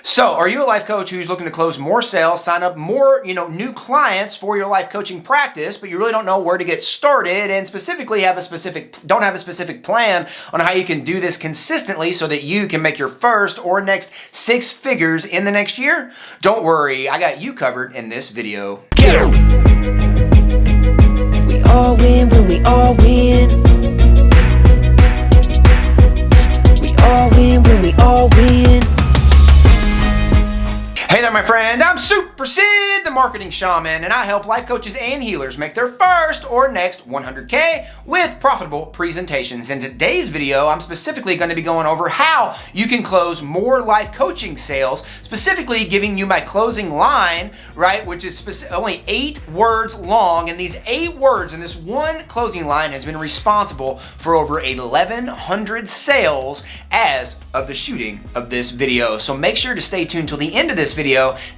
So, are you a life coach who's looking to close more sales, sign up more, new clients for your life coaching practice, but you really don't know where to get started and specifically don't have a specific plan on how you can do this consistently so that you can make your first or next 6 figures in the next year? Don't worry, I got you covered in this video. We all win when we all win. We all win when we all win. Hey there, my friend. I'm Super Sid, the Marketing Shaman, and I help life coaches and healers make their first or next 100K with profitable presentations. In today's video, I'm specifically going to be going over how you can close more life coaching sales, specifically giving you my closing line, right, which is only 8 words long, and these 8 words in this one closing line has been responsible for over 1,100 sales as of the shooting of this video. So make sure to stay tuned till the end of this video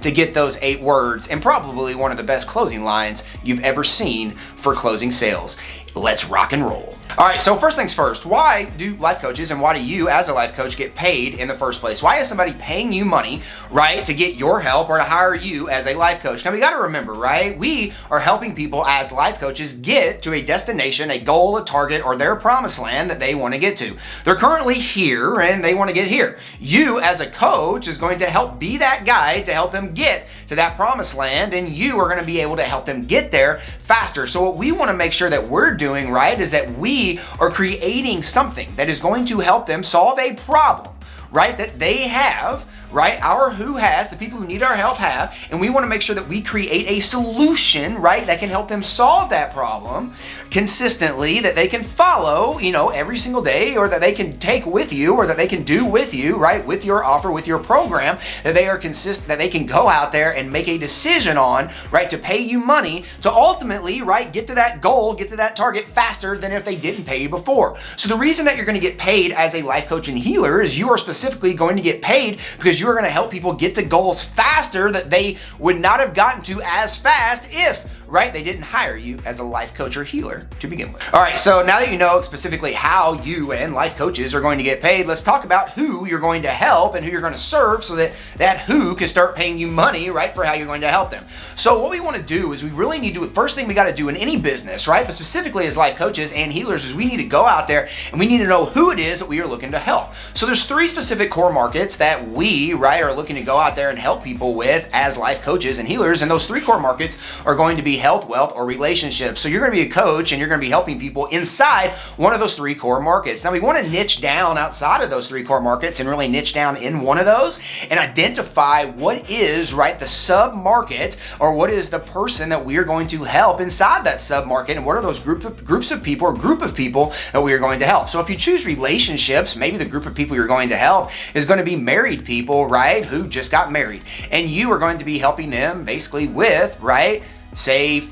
to get those 8 words and probably one of the best closing lines you've ever seen for closing sales. Let's rock and roll. All right, so first things first, why do life coaches and why do you as a life coach get paid in the first place? Why is somebody paying you money, right, to get your help or to hire you as a life coach? Now, we got to remember, right, we are helping people as life coaches get to a destination, a goal, a target, or their promised land that they want to get to. They're currently here and they want to get here. You as a coach is going to help be that guy to help them get to that promised land, and you are going to be able to help them get there faster. So what we want to make sure that we're doing, right, is that we are creating something that is going to help them solve a problem, right, that they have, right, the people who need our help have, and we want to make sure that we create a solution, right, that can help them solve that problem consistently, that they can follow, every single day, or that they can take with you, or that they can do with you, right, with your offer, with your program, that they can go out there and make a decision on, right, to pay you money to ultimately, right, get to that goal, get to that target faster than if they didn't pay you before. So the reason that you're going to get paid as a life coach and healer is you are specifically going to get paid because you're going to help people get to goals faster that they would not have gotten to as fast if, right, they didn't hire you as a life coach or healer to begin with. All right, so now that you know specifically how you and life coaches are going to get paid, let's talk about who you're going to help and who you're going to serve so that who can start paying you money, right, for how you're going to help them. So what we want to do is we really need to, first thing we got to do in any business, right, but specifically as life coaches and healers, is we need to go out there and we need to know who it is that we are looking to help. So there's 3 specific core markets that we, right, are looking to go out there and help people with as life coaches and healers, and those 3 core markets are going to be health, wealth, or relationships. So you're going to be a coach and you're going to be helping people inside one of those 3 core markets. Now we want to niche down outside of those 3 core markets and really niche down in one of those and identify what is, right, the sub market, or what is the person that we are going to help inside that sub market, and what are those group of people that we are going to help. So if you choose relationships, maybe the group of people you're going to help is going to be married people, right, who just got married, and you are going to be helping them basically with, right, say,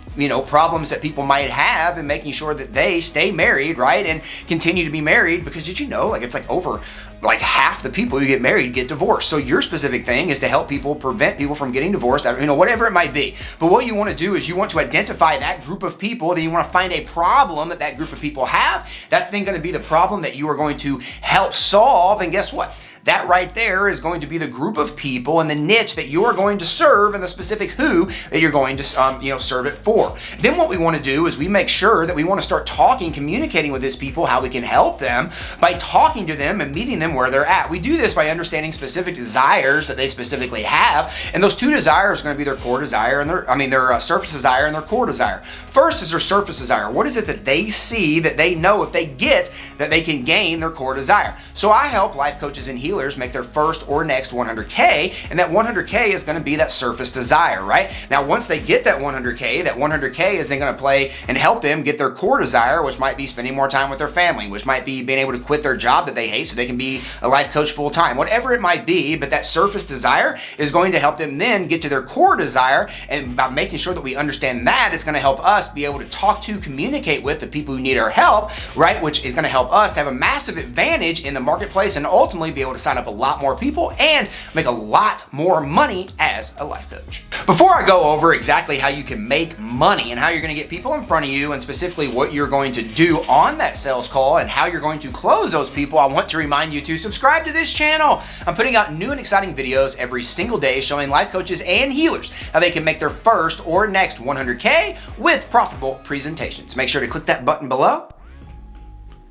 problems that people might have and making sure that they stay married, right, and continue to be married, because did you know, it's over half the people who get married get divorced. So your specific thing is to help people, prevent people from getting divorced, whatever it might be. But what you want to do is you want to identify that group of people, then you want to find a problem that group of people have. That's then going to be the problem that you are going to help solve, and guess what? That right there is going to be the group of people and the niche that you are going to serve and the specific who that you're going to serve it for. Then what we want to do is we make sure that we want to start communicating with these people, how we can help them by talking to them and meeting them where they're at. We do this by understanding specific desires that they specifically have, and those 2 desires are going to be their core desire and their surface desire and their core desire. First is their surface desire. What is it that they see that they know if they get that they can gain their core desire? So I help life coaches and healers make their first or next 100K, and that 100K is going to be that surface desire, right? Now, once they get that 100K is then going to play and help them get their core desire, which might be spending more time with their family, which might be being able to quit their job that they hate so they can be a life coach full time, whatever it might be. But that surface desire is going to help them then get to their core desire, and by making sure that we understand that, it's going to help us be able to communicate with the people who need our help, right? Which is going to help us have a massive advantage in the marketplace and ultimately be able to sign up a lot more people and make a lot more money as a life coach. Before I go over exactly how you can make money and how you're going to get people in front of you and specifically what you're going to do on that sales call and how you're going to close those people, I want to remind you to subscribe to this channel. I'm putting out new and exciting videos every single day showing life coaches and healers how they can make their first or next 100K with profitable presentations. Make sure to click that button below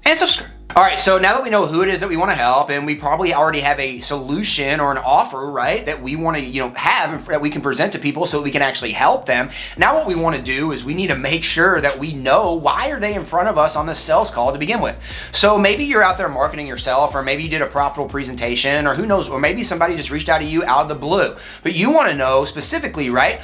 and subscribe. All right, so now that we know who it is that we want to help, and we probably already have a solution or an offer, right, that we want to, have that we can present to people so that we can actually help them. Now what we want to do is we need to make sure that we know why are they in front of us on the sales call to begin with. So maybe you're out there marketing yourself, or maybe you did a profitable presentation, or who knows, or maybe somebody just reached out to you out of the blue. But you want to know specifically, right,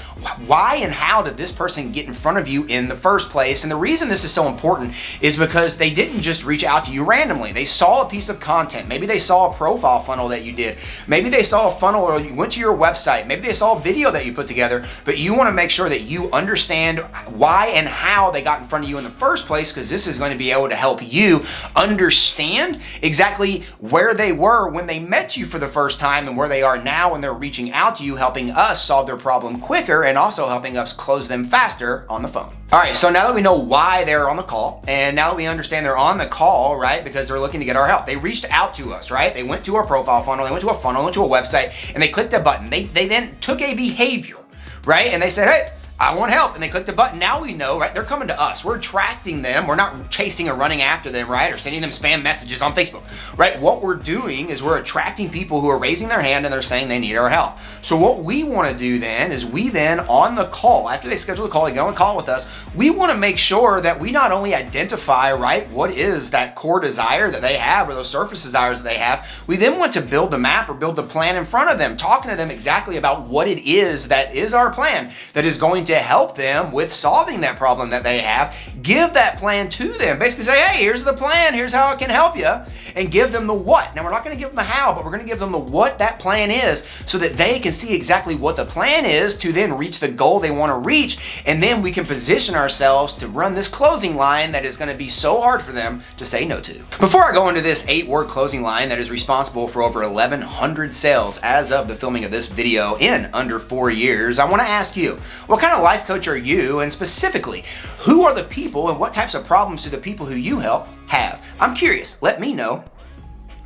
why and how did this person get in front of you in the first place? And the reason this is so important is because they didn't just reach out to you randomly. They saw a piece of content. Maybe they saw a profile funnel that you did. Maybe they saw a funnel or you went to your website. Maybe they saw a video that you put together, but you want to make sure that you understand why and how they got in front of you in the first place, because this is going to be able to help you understand exactly where they were when they met you for the first time and where they are now when they're reaching out to you, helping us solve their problem quicker and also helping us close them faster on the phone. All right, so now that we know why they're on the call, and now that we understand they're on the call, right, because they're looking to get our help. They reached out to us, right? They went to our profile funnel, they went to a funnel, went to a website, and they clicked a button. They then took a behavior, right? And they said, hey, I want help, and they clicked a button. Now we know, right? They're coming to us. We're attracting them. We're not chasing or running after them, right? Or sending them spam messages on Facebook, right? What we're doing is we're attracting people who are raising their hand and they're saying they need our help. So what we want to do then is we then on the call, after they schedule the call, they go on the call with us, we want to make sure that we not only identify, right, what is that core desire that they have or those surface desires that they have, we then want to build the map or build the plan in front of them, talking to them exactly about what it is that is our plan that is going to help them with solving that problem that they have. Give that plan to them. Basically say, hey, here's the plan. Here's how it can help you. And give them the what. Now, we're not going to give them the how, but we're going to give them the what that plan is so that they can see exactly what the plan is to then reach the goal they want to reach. And then we can position ourselves to run this closing line that is going to be so hard for them to say no to. Before I go into this 8-word closing line that is responsible for over 1,100 sales as of the filming of this video in under 4 years, I want to ask you, what kind of life coach are you? And specifically, who are the people and what types of problems do the people who you help have? I'm curious. Let me know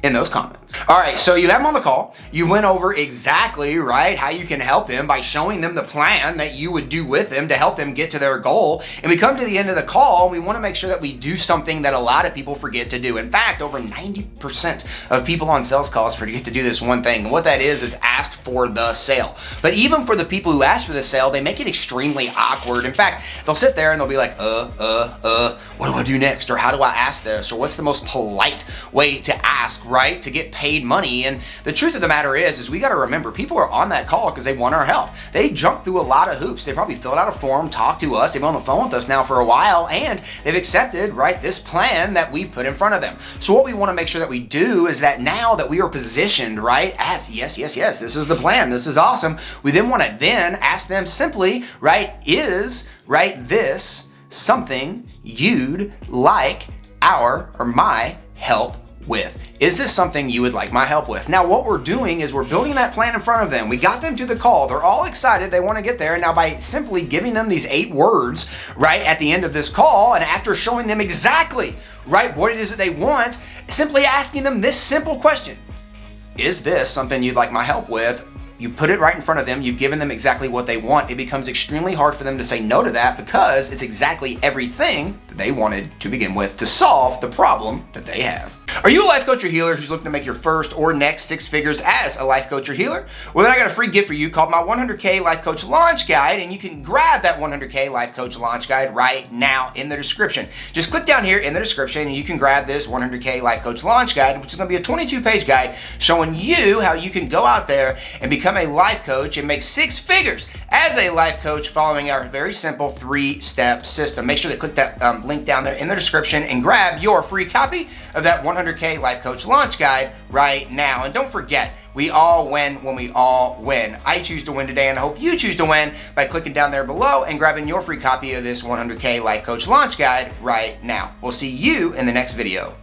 in those comments. All right, so you have them on the call. You went over exactly, right, how you can help them by showing them the plan that you would do with them to help them get to their goal. And we come to the end of the call, and we want to make sure that we do something that a lot of people forget to do. In fact, over 90% of people on sales calls forget to do this one thing. And what that is ask for the sale. But even for the people who ask for the sale, they make it extremely awkward. In fact, they'll sit there and they'll be like, what do I do next? Or how do I ask this? Or what's the most polite way to ask, right, to get paid money? And the truth of the matter is we got to remember people are on that call because they want our help. They jump through a lot of hoops. They probably filled out a form, talked to us, they've been on the phone with us now for a while, and they've accepted, right, this plan that we've put in front of them. So what we want to make sure that we do is that now that we are positioned, right, as yes, this is the plan, this is awesome, we then want to then ask them simply, right, is, right, this something you'd like our or my help with? Is this something you would like my help with? Now, what we're doing is we're building that plan in front of them. We got them to the call. They're all excited. They want to get there. And now by simply giving them these 8 words, right, at the end of this call, and after showing them exactly, right, what it is that they want, simply asking them this simple question: is this something you'd like my help with? You put it right in front of them. You've given them exactly what they want. It becomes extremely hard for them to say no to that because it's exactly everything that they wanted to begin with to solve the problem that they have. Are you a life coach or healer who's looking to make your first or next 6 figures as a life coach or healer? Well, then I got a free gift for you called my 100K Life Coach Launch Guide, and you can grab that 100K Life Coach Launch Guide right now in the description. Just click down here in the description and you can grab this 100K Life Coach Launch Guide, which is going to be a 22-page guide showing you how you can go out there and become a life coach and make 6 figures as a life coach following our very simple 3-step system. Make sure to click that link down there in the description and grab your free copy of that 100K Life Coach Launch Guide right now. And don't forget, we all win when we all win. I choose to win today, and I hope you choose to win by clicking down there below and grabbing your free copy of this 100K Life Coach Launch Guide right now. We'll see you in the next video.